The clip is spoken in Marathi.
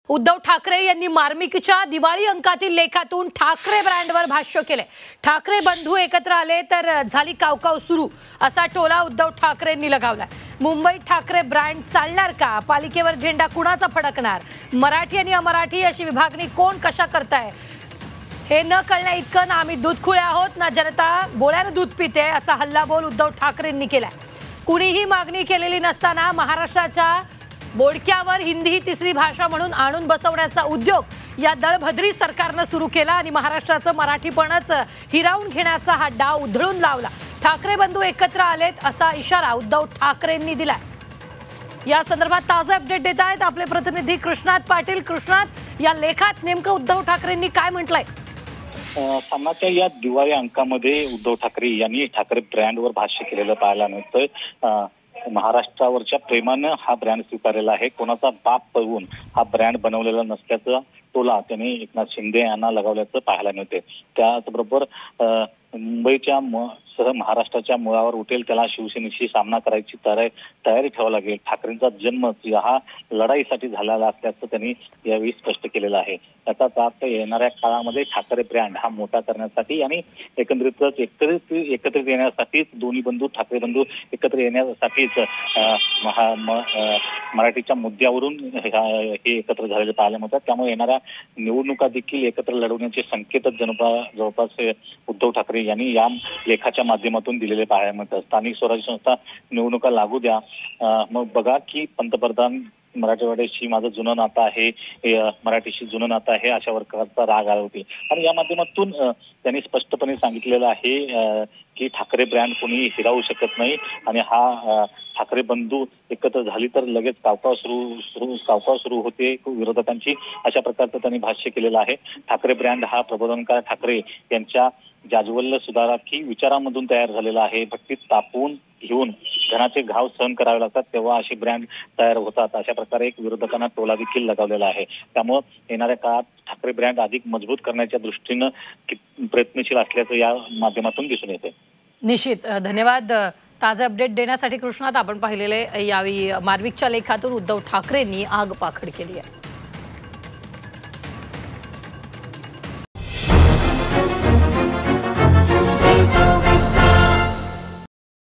उद्धव ठाकरे यांनी मार्मिकच्या दिवाळी अंकातील लेखातून ठाकरे ब्रँडवर भाष्य केले। ठाकरे बंधू एकत्र आले तर झाली कावकाव सुरू असा टोला उद्धव ठाकरेंनी लगावलाय। मुंबईत ठाकरे ब्रँड चालणार का? पालिकेवर झेंडा कुणाचा फडकणार? मराठी आणि अमराठी अशी विभागणी कोण कशा करताय हे न कळण्या इतकं ना आम्ही दूधखुळे आहोत ना जनता बोळ्यानं दूध पिते असा हल्लाबोल उद्धव ठाकरेंनी केलाय। कुणीही मागणी केलेली नसताना महाराष्ट्राच्या बोडक्यावर हिंदी ही तिसरी भाषा म्हणून आणून बसवण्याचा उद्योग या दळभद्री सरकारने सुरू केला आणि महाराष्ट्राचं मराठीपणच हिरावून घेण्याचा हा डाव उधळून लावला। ठाकरे बंधू एकत्र आलेत असा इशारा उद्धव ठाकरेंनी दिलाय। या संदर्भात ताजे अपडेट देत आहेत आपले प्रतिनिधी कृष्णात पाटील। कृष्णात, या लेखात नेमकं उद्धव ठाकरेंनी काय म्हटलंय? सामनाच्या या दिवाळी अंकामध्ये उद्धव ठाकरे यांनी ठाकरे ब्रँडवर भाष्य केलेलं पाहायला मिळतंय। महाराष्ट्रावरच्या प्रेमानं हा ब्रँड स्वीकारलेला आहे। कोणाचा बाप पळवून हा ब्रँड बनवलेला नसल्याचं टोला त्यांनी एकनाथ शिंदे यांना लगावल्याचं पाहायला मिळते। त्याचबरोबर मुंबईच्या सह महाराष्ट्राच्या मुळावर उठेल त्याला शिवसेनेशी सामना करायची तयारी ठेवावी लागेल। ठाकरेंचा जन्म हा लढाईसाठी झालेला असल्याचं त्यांनी यावेळी स्पष्ट केलेलं आहे। त्याचाच अर्थ येणाऱ्या काळामध्ये ठाकरे ब्रँड हा मोठा करण्यासाठी आणि एकत्रित येण्यासाठीच दोन्ही बंधू ठाकरे बंधू एकत्र येण्यासाठीच मराठीच्या मुद्द्यावरून हे एकत्र झालेले पाहायला मिळतात। त्यामुळे येणाऱ्या निवडणुका देखील एकत्र लढवण्याचे संकेतच जवळपास उद्धव ठाकरे यांनी या लेखाच्या माध्यमातून दिलेले पाहायला मिळतात। स्थानिक स्वराज्य संस्था निवडणुका लागू द्या, मग बघा की पंतप्रधान मराठवाड्याशी माझं जुनं नातं आहे, मराठीशी जुनं नातं आहे अशा प्रकारचा राग आला होती। आणि या माध्यमातून त्यांनी स्पष्टपणे सांगितलेलं आहे की ठाकरे ब्रँड कोणी हिरावू शकत नाही आणि हा ठाकरे बंधू एकत्र झाली तर लगेच कावकाव सुरू होते विरोधकांची, अशा प्रकारचं त्यांनी भाष्य केलेलं आहे। ठाकरे ब्रँड हा प्रबोधनकार ठाकरे यांच्या जाज्वल्य सुधारकी विचारांमधून तयार झालेला आहे। भट्टीत तापवून घेऊन घराचे घाव सहन करावे लागतात तेव्हा असे ब्रँड तयार होतात, अशा प्रकारे एक विरोधकांना टोला देखील लगावलेला आहे। त्यामुळे येणाऱ्या काळात ठाकरे ब्रँड अधिक मजबूत करण्याच्या दृष्टीनं प्रयत्नशील असल्याचं या माध्यमातून दिसून येते। निश्चित, धन्यवाद ताजे अपडेट देण्यासाठी कृष्णात। आपण पाहिलेले यावेळी मार्मिकच्या लेखातून उद्धव ठाकरेंनी आगपाखड केली आहे।